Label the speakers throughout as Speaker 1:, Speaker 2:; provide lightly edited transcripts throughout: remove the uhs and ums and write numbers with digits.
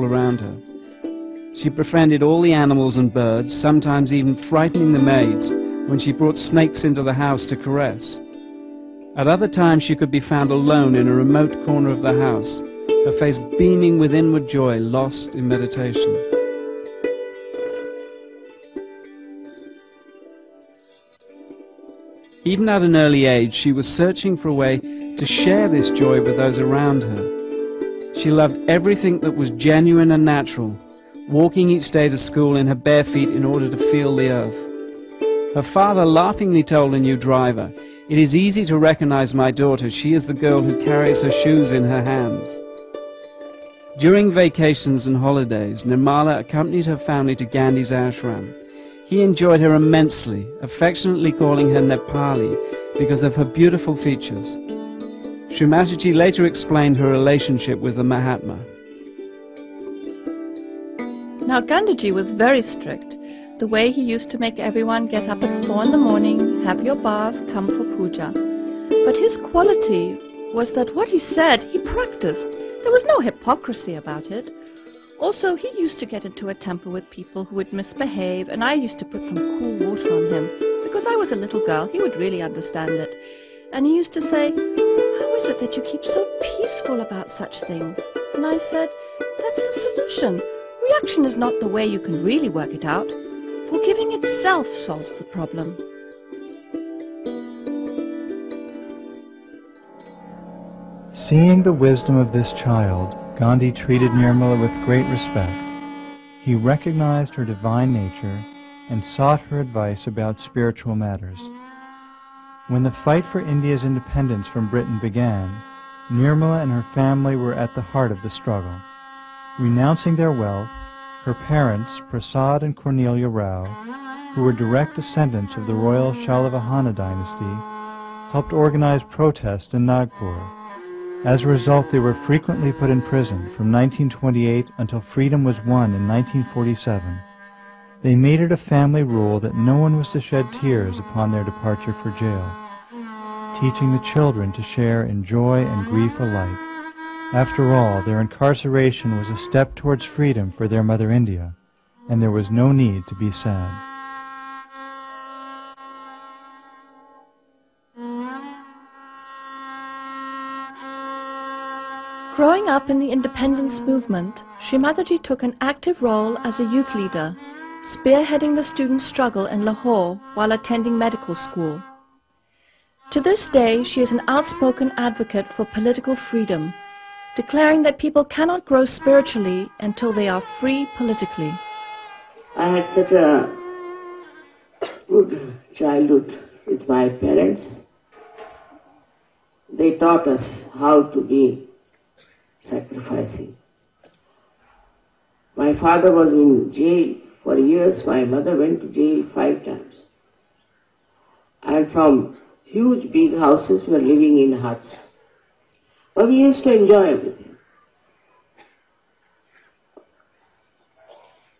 Speaker 1: around her. She befriended all the animals and birds, sometimes even frightening the maids when she brought snakes into the house to caress. At other times she could be found alone in a remote corner of the house, her face beaming with inward joy, lost in meditation. Even at an early age, she was searching for a way to share this joy with those around her. She loved everything that was genuine and natural, walking each day to school in her bare feet in order to feel the earth. Her father laughingly told a new driver, "It is easy to recognize my daughter. She is the girl who carries her shoes in her hands." During vacations and holidays, Nirmala accompanied her family to Gandhi's ashram. He enjoyed her immensely, affectionately calling her Nepali because of her beautiful features. Sri Mataji later explained her relationship with the Mahatma.
Speaker 2: Now Gandhiji was very strict. The way he used to make everyone get up at 4 in the morning, have your bath, come for puja. But his quality was that what he said, he practiced. There was no hypocrisy about it. Also, he used to get into a temper with people who would misbehave, and I used to put some cool water on him. Because I was a little girl, he would really understand it. And he used to say, "How is it that you keep so peaceful about such things?" And I said, "That's the solution. Reaction is not the way you can really work it out. Forgiving itself solves the problem."
Speaker 3: Seeing the wisdom of this child, Gandhi treated Nirmala with great respect. He recognized her divine nature and sought her advice about spiritual matters. When the fight for India's independence from Britain began, Nirmala and her family were at the heart of the struggle. Renouncing their wealth, her parents, Prasad and Cornelia Rao, who were direct descendants of the royal Shalavahana dynasty, helped organize protests in Nagpur. As a result, they were frequently put in prison from 1928 until freedom was won in 1947. They made it a family rule that no one was to shed tears upon their departure for jail, teaching the children to share in joy and grief alike. After all, their incarceration was a step towards freedom for their mother India, and there was no need to be sad.
Speaker 2: Growing up in the independence movement, Sri Mataji took an active role as a youth leader, spearheading the student struggle in Lahore while attending medical school. To this day, she is an outspoken advocate for political freedom, declaring that people cannot grow spiritually until they are free politically.
Speaker 4: I had such a good childhood with my parents. They taught us how to be sacrificing. My father was in jail for years. My mother went to jail 5 times. And from huge big houses we were living in huts. But we used to enjoy everything.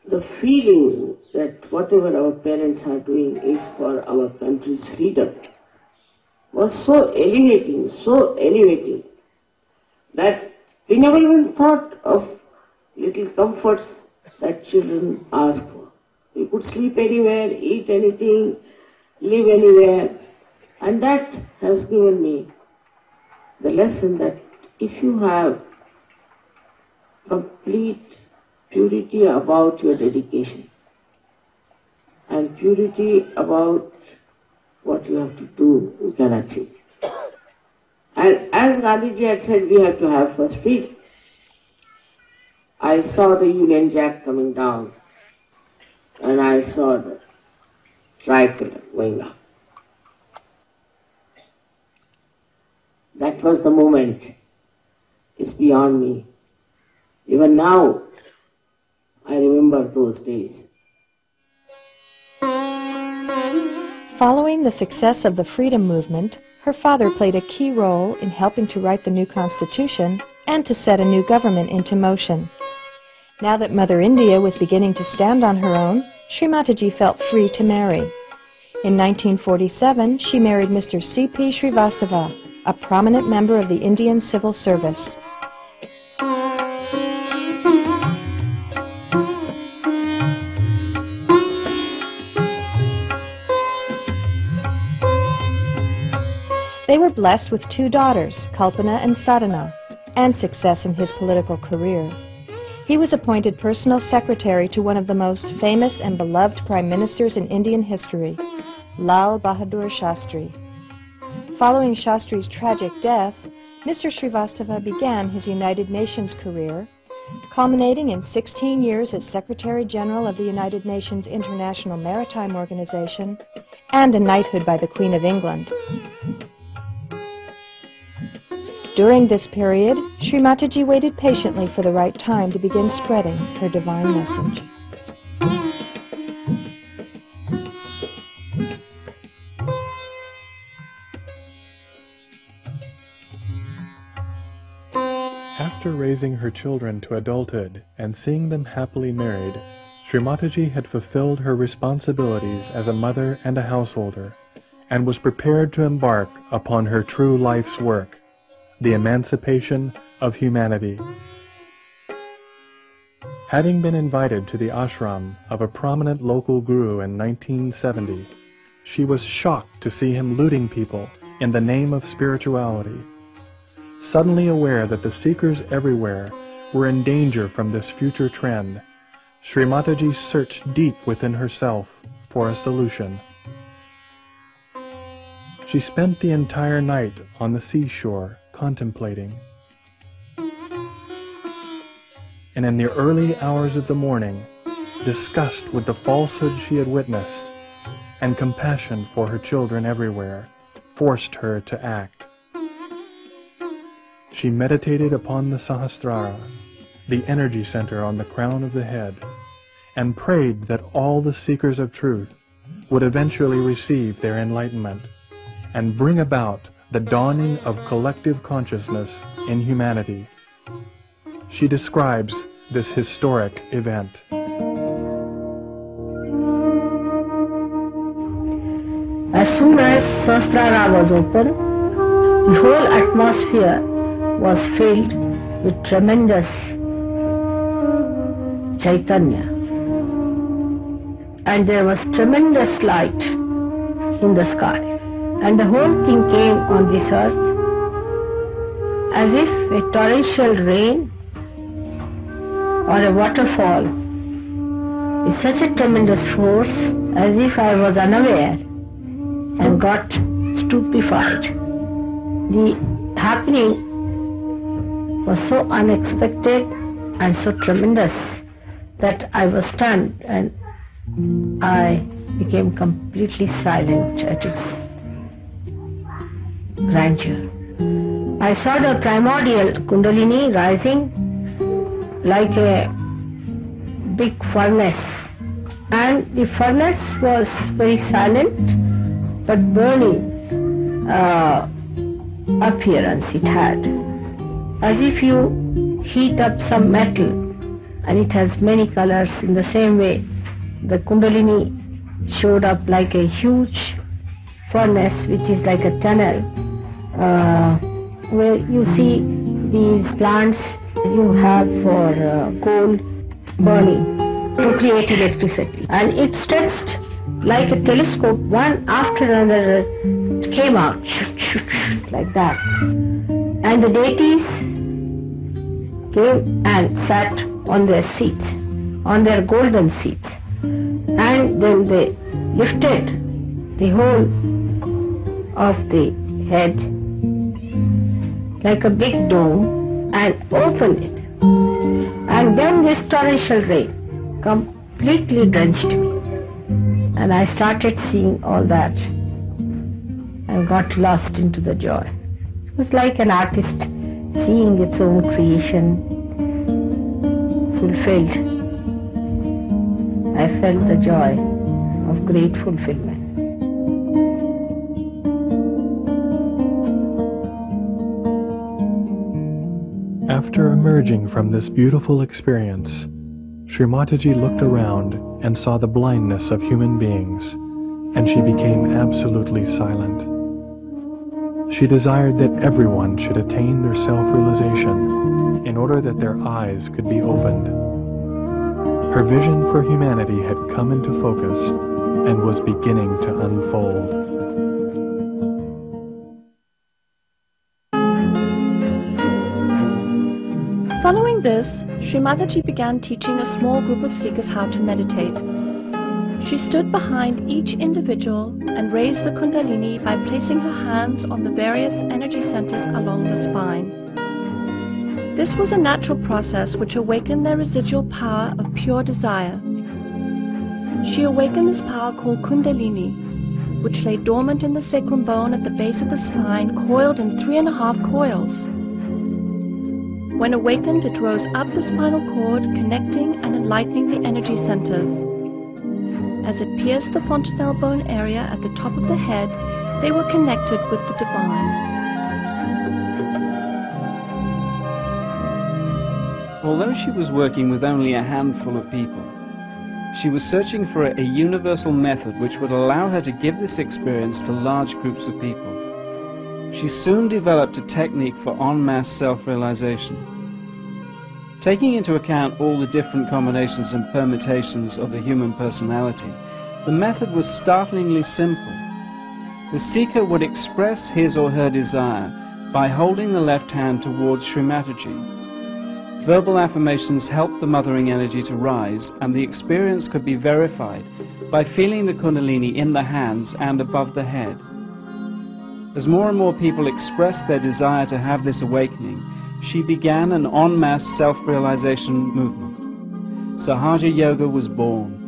Speaker 4: The feeling that whatever our parents are doing is for our country's freedom was so elevating, that we never even thought of little comforts that children ask for. We could sleep anywhere, eat anything, live anywhere, and that has given me the lesson that if you have complete purity about your dedication and purity about what you have to do, you can achieve. And as Gandhiji had said, we have to have first freedom. I saw the Union Jack coming down and I saw the tricolor going up. That was the moment. It's beyond me. Even now, I remember those days.
Speaker 5: Following the success of the freedom movement, her father played a key role in helping to write the new constitution and to set a new government into motion. Now that Mother India was beginning to stand on her own, Sri Mataji felt free to marry. In 1947, she married Mr. C.P. Srivastava, a prominent member of the Indian Civil Service. They were blessed with 2 daughters, Kalpana and Sadhana, and success in his political career. He was appointed personal secretary to one of the most famous and beloved prime ministers in Indian history, Lal Bahadur Shastri. Following Shastri's tragic death, Mr. Srivastava began his United Nations career, culminating in 16 years as Secretary General of the United Nations International Maritime Organization and a knighthood by the Queen of England. During this period, Sri Mataji waited patiently for the right time to begin spreading her divine message.
Speaker 6: After raising her children to adulthood and seeing them happily married, Sri Mataji had fulfilled her responsibilities as a mother and a householder, and was prepared to embark upon her true life's work, the emancipation of humanity. Having been invited to the ashram of a prominent local guru in 1970, she was shocked to see him looting people in the name of spirituality. Suddenly aware that the seekers everywhere were in danger from this future trend, Sri Mataji searched deep within herself for a solution. She spent the entire night on the seashore contemplating. And in the early hours of the morning, disgust with the falsehood she had witnessed and compassion for her children everywhere forced her to act. She meditated upon the Sahasrara, the energy center on the crown of the head, and prayed that all the seekers of truth would eventually receive their enlightenment and bring about the dawning of collective consciousness in humanity. She describes this historic event.
Speaker 4: As soon as Sahasrara was open, the whole atmosphere was filled with tremendous Chaitanya, and there was tremendous light in the sky, and the whole thing came on this earth as if a torrential rain or a waterfall with such a tremendous force, as if I was unaware and got stupefied. The happening was so unexpected and so tremendous that I was stunned, and I became completely silent at its grandeur. I saw the primordial Kundalini rising like a big furnace, and the furnace was very silent but burning appearance it had, as if you heat up some metal and it has many colors. In the same way, the Kundalini showed up like a huge furnace, which is like a tunnel, where you see these plants you have for coal burning to create electricity, and it stretched like a telescope. One after another it came out like that, and the deities came and sat on their seats, on their golden seats, and then they lifted the whole of the head like a big dome and opened it, and then this torrential rain completely drenched me, and I started seeing all that and got lost into the joy. It was like an artist seeing its own creation fulfilled. I felt the joy of great fulfillment.
Speaker 6: After emerging from this beautiful experience, Sri Mataji looked around and saw the blindness of human beings, and she became absolutely silent. She desired that everyone should attain their self-realization in order that their eyes could be opened. Her vision for humanity had come into focus and was beginning to unfold.
Speaker 2: Following this, Sri Mataji began teaching a small group of seekers how to meditate. She stood behind each individual and raised the Kundalini by placing her hands on the various energy centers along the spine. This was a natural process which awakened their residual power of pure desire. She awakened this power called Kundalini, which lay dormant in the sacrum bone at the base of the spine, coiled in 3.5 coils. When awakened, it rose up the spinal cord, connecting and enlightening the energy centers. As it pierced the fontanelle bone area at the top of the head, they were connected with the divine.
Speaker 1: Although she was working with only a handful of people, she was searching for a universal method which would allow her to give this experience to large groups of people. She soon developed a technique for en masse self-realization. Taking into account all the different combinations and permutations of the human personality, the method was startlingly simple. The seeker would express his or her desire by holding the left hand towards Sri Mataji. Verbal affirmations helped the mothering energy to rise, and the experience could be verified by feeling the Kundalini in the hands and above the head. As more and more people expressed their desire to have this awakening, she began an en masse self-realization movement. Sahaja Yoga was born.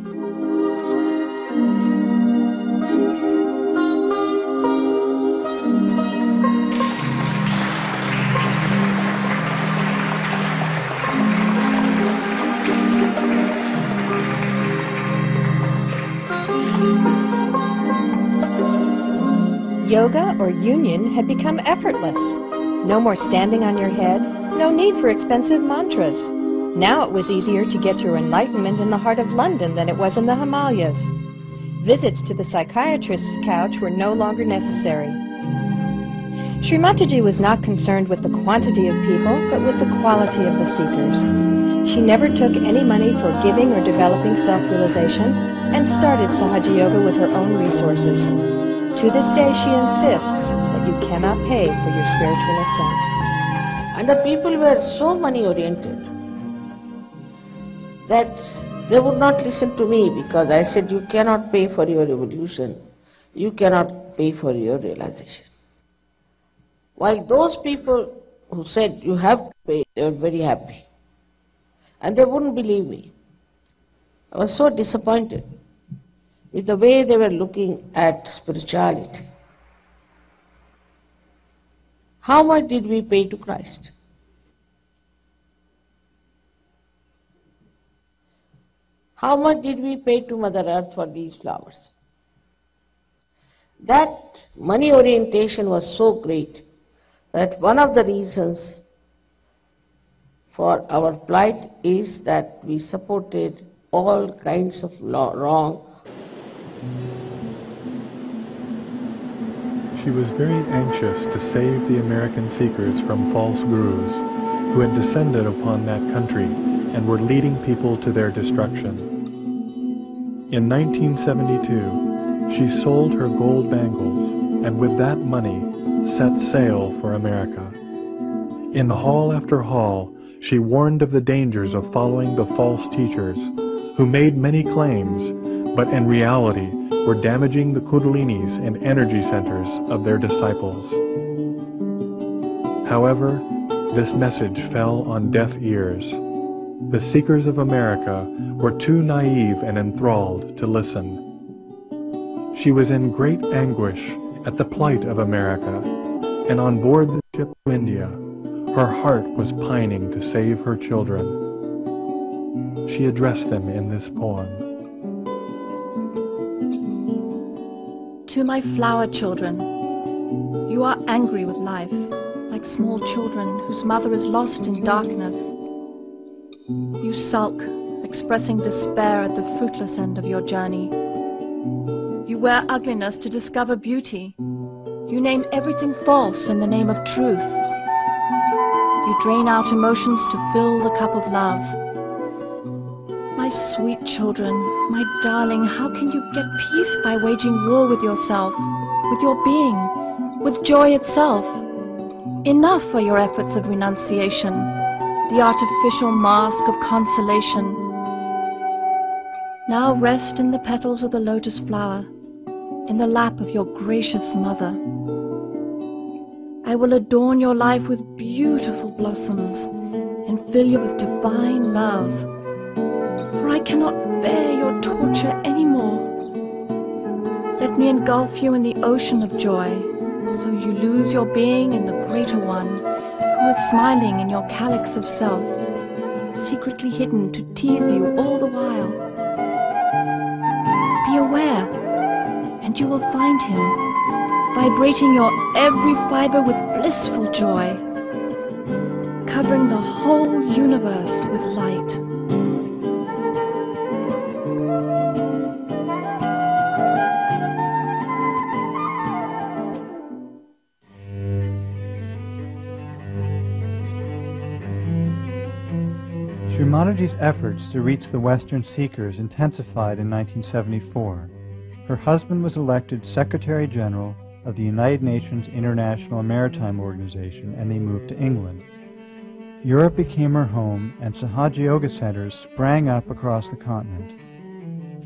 Speaker 5: Yoga or union had become effortless. No more standing on your head, no need for expensive mantras. Now it was easier to get your enlightenment in the heart of London than it was in the Himalayas. Visits to the psychiatrist's couch were no longer necessary. Sri Mataji was not concerned with the quantity of people, but with the quality of the seekers. She never took any money for giving or developing self-realization, and started Sahaja Yoga with her own resources. To this day, she insists that you cannot pay for your spiritual ascent.
Speaker 4: And the people were so money-oriented that they would not listen to me, because I said, you cannot pay for your evolution, you cannot pay for your realization. While those people who said, you have to pay, they were very happy. And they wouldn't believe me. I was so disappointed with the way they were looking at spirituality. How much did we pay to Christ? How much did we pay to Mother Earth for these flowers? That money orientation was so great that one of the reasons for our plight is that we supported all kinds of wrong.
Speaker 6: She was very anxious to save the American seekers from false gurus who had descended upon that country and were leading people to their destruction. In 1972, she sold her gold bangles and with that money set sail for America. In hall after hall, she warned of the dangers of following the false teachers who made many claims, but in reality were damaging the kundalinis and energy centers of their disciples. However, this message fell on deaf ears. The seekers of America were too naive and enthralled to listen. She was in great anguish at the plight of America, and on board the ship to India, her heart was pining to save her children. She addressed them in this poem.
Speaker 2: To my flower children, you are angry with life, like small children whose mother is lost in darkness. You sulk, expressing despair at the fruitless end of your journey. You wear ugliness to discover beauty. You name everything false in the name of truth. You drain out emotions to fill the cup of love. My sweet children, my darling, how can you get peace by waging war with yourself, with your being, with joy itself? Enough for your efforts of renunciation. the artificial mask of consolation. Now rest in the petals of the lotus flower, in the lap of your gracious mother. I will adorn your life with beautiful blossoms and fill you with divine love, for I cannot bear your torture anymore. Let me engulf you in the ocean of joy, so you lose your being in the greater one, who is smiling in your calyx of self, secretly hidden to tease you all the while. Be aware, and you will find him, vibrating your every fiber with blissful joy, covering the whole universe with light.
Speaker 3: Sri Mataji's efforts to reach the Western seekers intensified in 1974. Her husband was elected Secretary General of the United Nations International Maritime Organization, and they moved to England. Europe became her home, and Sahaja Yoga centers sprang up across the continent.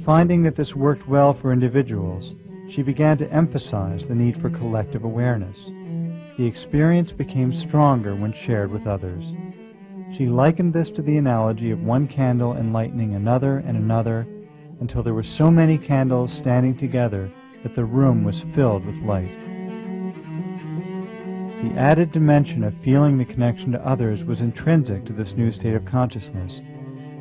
Speaker 3: Finding that this worked well for individuals, she began to emphasize the need for collective awareness. The experience became stronger when shared with others. She likened this to the analogy of one candle enlightening another and another, until there were so many candles standing together that the room was filled with light. The added dimension of feeling the connection to others was intrinsic to this new state of consciousness,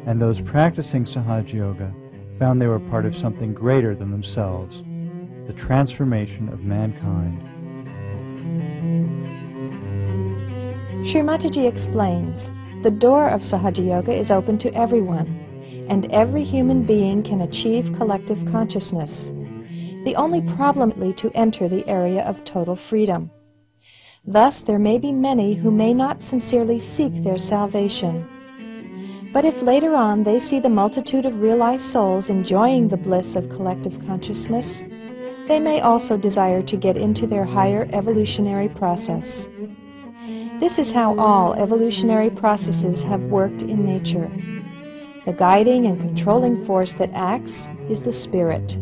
Speaker 3: and those practicing Sahaja Yoga found they were part of something greater than themselves, the transformation of mankind.
Speaker 5: Sri Mataji explains, the door of Sahaja Yoga is open to everyone, and every human being can achieve collective consciousness. The only problem is to enter the area of total freedom. Thus, there may be many who may not sincerely seek their salvation. But if later on they see the multitude of realized souls enjoying the bliss of collective consciousness, they may also desire to get into their higher evolutionary process. This is how all evolutionary processes have worked in nature. The guiding and controlling force that acts is the spirit.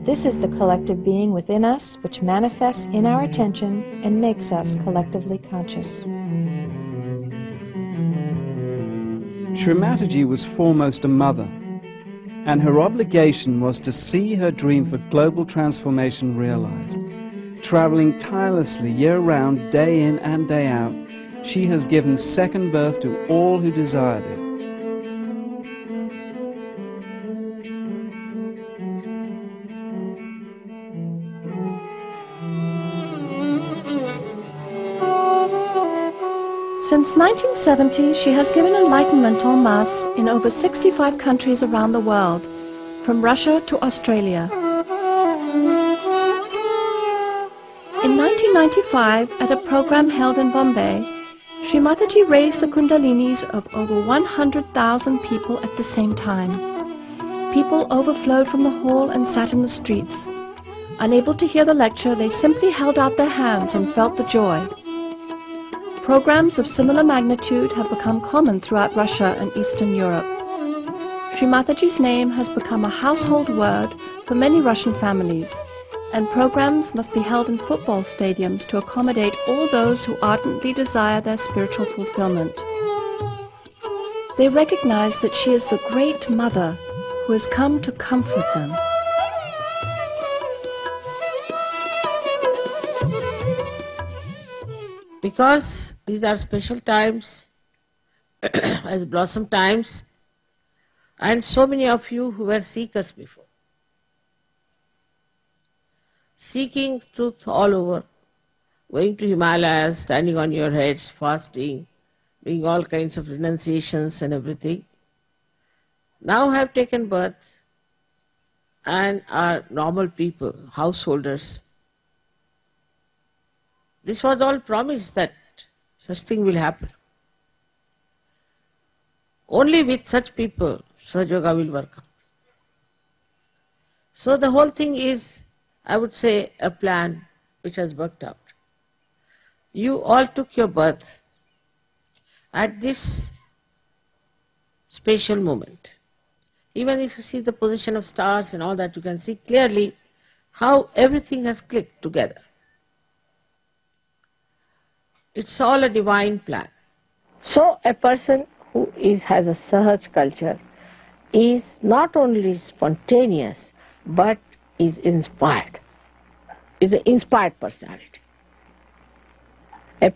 Speaker 5: This is the collective being within us which manifests in our attention and makes us collectively conscious.
Speaker 1: Sri Mataji was foremost a mother, and her obligation was to see her dream for global transformation realized. Traveling tirelessly year-round, day in and day out, she has given second birth to all who desired it.
Speaker 2: Since 1970, she has given enlightenment en masse in over 65 countries around the world, from Russia to Australia. In 1995, at a program held in Bombay, Sri Mataji raised the kundalinis of over 100,000 people at the same time. People overflowed from the hall and sat in the streets. Unable to hear the lecture, they simply held out their hands and felt the joy. Programs of similar magnitude have become common throughout Russia and Eastern Europe. Sri Mataji's name has become a household word for many Russian families, and programs must be held in football stadiums to accommodate all those who ardently desire their spiritual fulfillment. They recognize that she is the great mother who has come to comfort them.
Speaker 7: Because these are special times, as blossom times, and so many of you who were seekers before, seeking truth all over, going to Himalayas, standing on your heads, fasting, doing all kinds of renunciations and everything, now have taken birth and are normal people, householders. This was all promised that such thing will happen. Only with such people, Sahaja Yoga will work out. So the whole thing is, I would say, a plan which has worked out. You all took your birth, at this spatial moment. Even if you see the position of stars and all that, you can see clearly how everything has clicked together. It's all a divine plan. So a person who has a Sahaj culture is not only spontaneous but is inspired, is an inspired personality. A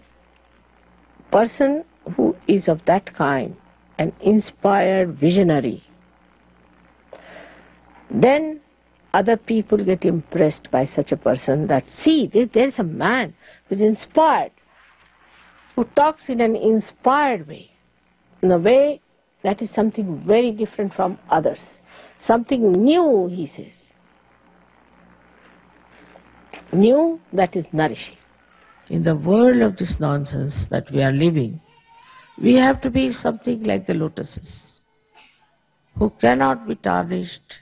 Speaker 7: person who is of that kind, an inspired visionary, then other people get impressed by such a person that, see, there's a man who is inspired, who talks in an inspired way, in a way that is something very different from others, something new, he says, new that is nourishing. In the world of this nonsense that we are living, we have to be something like the lotuses, who cannot be tarnished,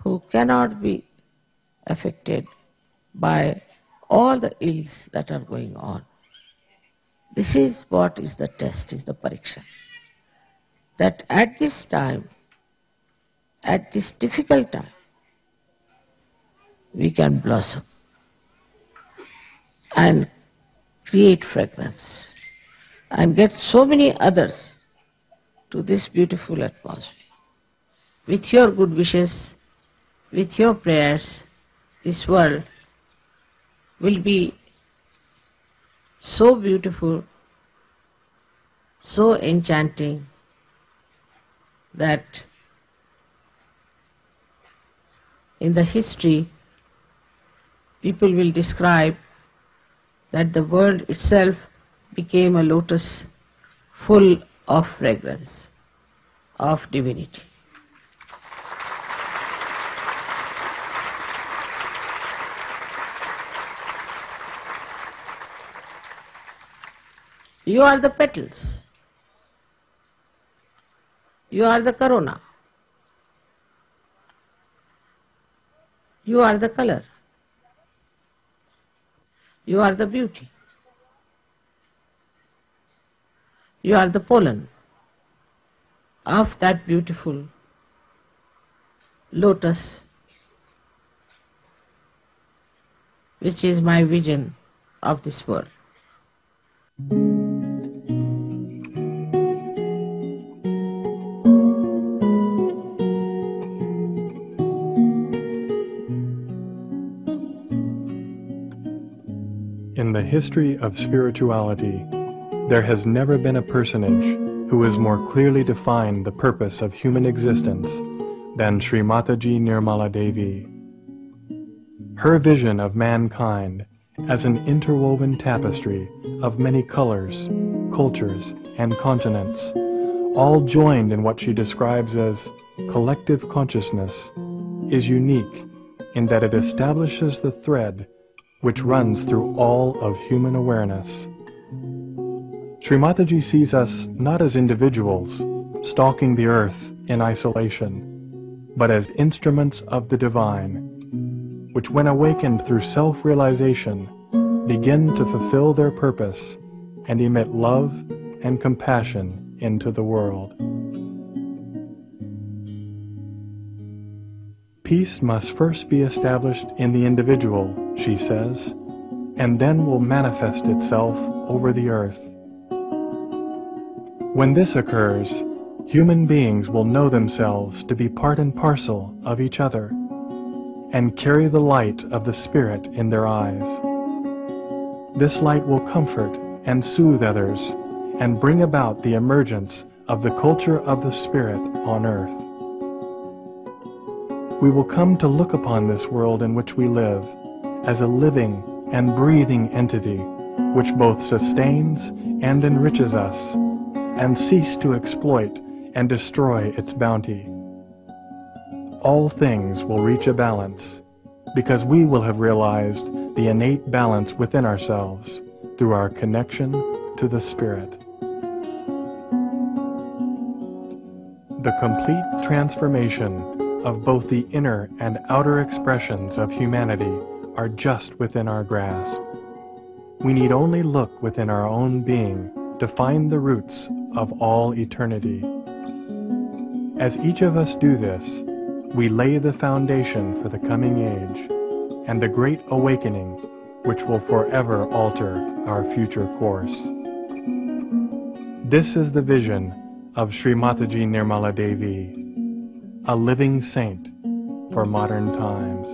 Speaker 7: who cannot be affected by all the ills that are going on. This is what is the test, is the pariksha. That at this time, at this difficult time, we can blossom and create fragrance and get so many others to this beautiful atmosphere. With your good wishes, with your prayers, this world will be so beautiful, so enchanting, that in the history people will describe that the world itself became a lotus full of fragrance, of divinity. You are the petals. You are the corona. You are the color. You are the beauty. You are the pollen of that beautiful lotus, which is my vision of this world.
Speaker 6: In the history of spirituality, there has never been a personage who has more clearly defined the purpose of human existence than Sri Mataji Nirmala Devi. Her vision of mankind as an interwoven tapestry of many colors, cultures, and continents, all joined in what she describes as collective consciousness, is unique in that it establishes the thread which runs through all of human awareness. Sri Mataji sees us not as individuals stalking the earth in isolation, but as instruments of the divine, which when awakened through self-realization, begin to fulfill their purpose and emit love and compassion into the world. Peace must first be established in the individual, she says, and then will manifest itself over the earth. When this occurs, human beings will know themselves to be part and parcel of each other and carry the light of the Spirit in their eyes. This light will comfort and soothe others and bring about the emergence of the culture of the Spirit on earth. We will come to look upon this world in which we live as a living and breathing entity which both sustains and enriches us, and cease to exploit and destroy its bounty. All things will reach a balance because we will have realized the innate balance within ourselves through our connection to the Spirit. The complete transformation of both the inner and outer expressions of humanity are just within our grasp. We need only look within our own being to find the roots of all eternity. As each of us do this, we lay the foundation for the coming age and the great awakening which will forever alter our future course. This is the vision of Sri Mataji Nirmala Devi, a living saint for modern times.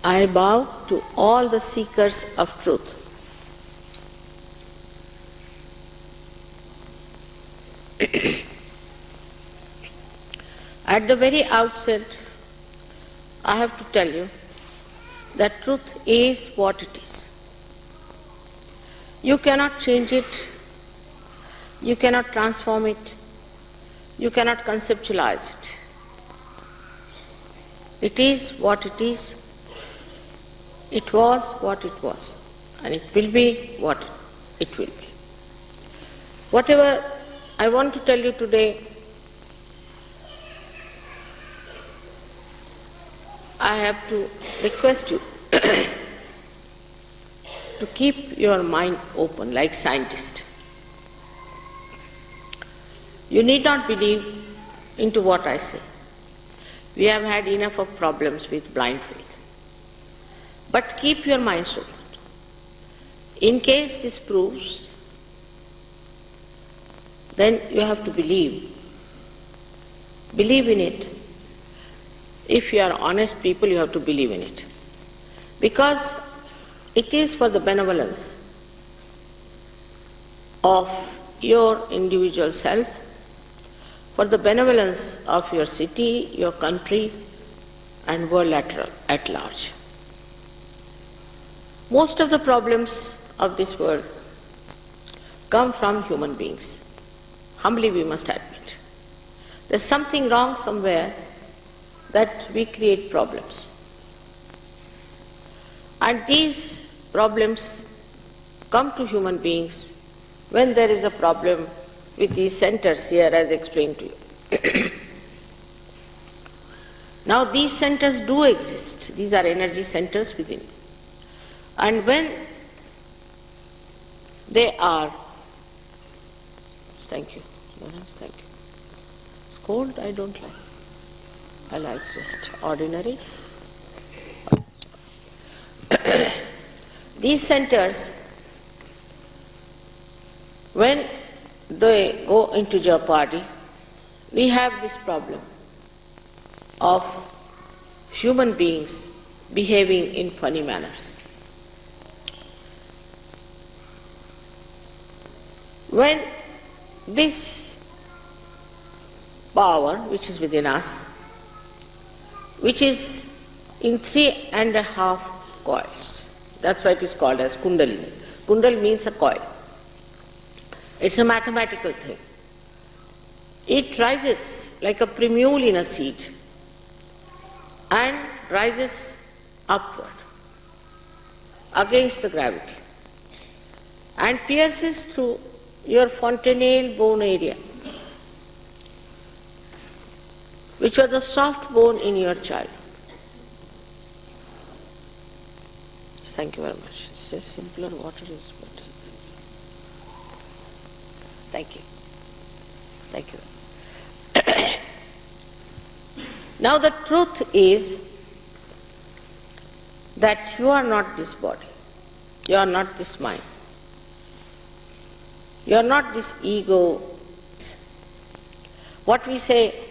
Speaker 7: I bow to all the seekers of truth. At the very outset, I have to tell you that truth is what it is. You cannot change it, you cannot transform it, you cannot conceptualize it. It is what it is, it was what it was, and it will be what it will be. Whatever I want to tell you today, I have to request you to keep your mind open like scientists. You need not believe into what I say. We have had enough of problems with blind faith. But keep your minds open. In case this proves, then you have to believe. Believe in it. If you are honest people, you have to believe in it. Because it is for the benevolence of your individual self, for the benevolence of your city, your country, and world at large. Most of the problems of this world come from human beings. Humbly we must admit. There's something wrong somewhere that we create problems. And these problems come to human beings when there is a problem with these centers here as explained to you. Now these centers do exist. These are energy centers within. And when they are, thank you, thank you. It's cold, I don't like. I like just ordinary. These centers, when they go into jeopardy, we have this problem of human beings behaving in funny manners. When this power which is within us which is in 3.5 coils. That's why it is called as Kundalini. Kundal means a coil. It's a mathematical thing. It rises like a primule in a seed and rises upward against the gravity and pierces through your fontanelle bone area, which was the soft bone in your child. Thank you very much. It's a simpler water is better. Thank you. Thank you. Now the truth is that you are not this body. You are not this mind. You are not this ego. What we say,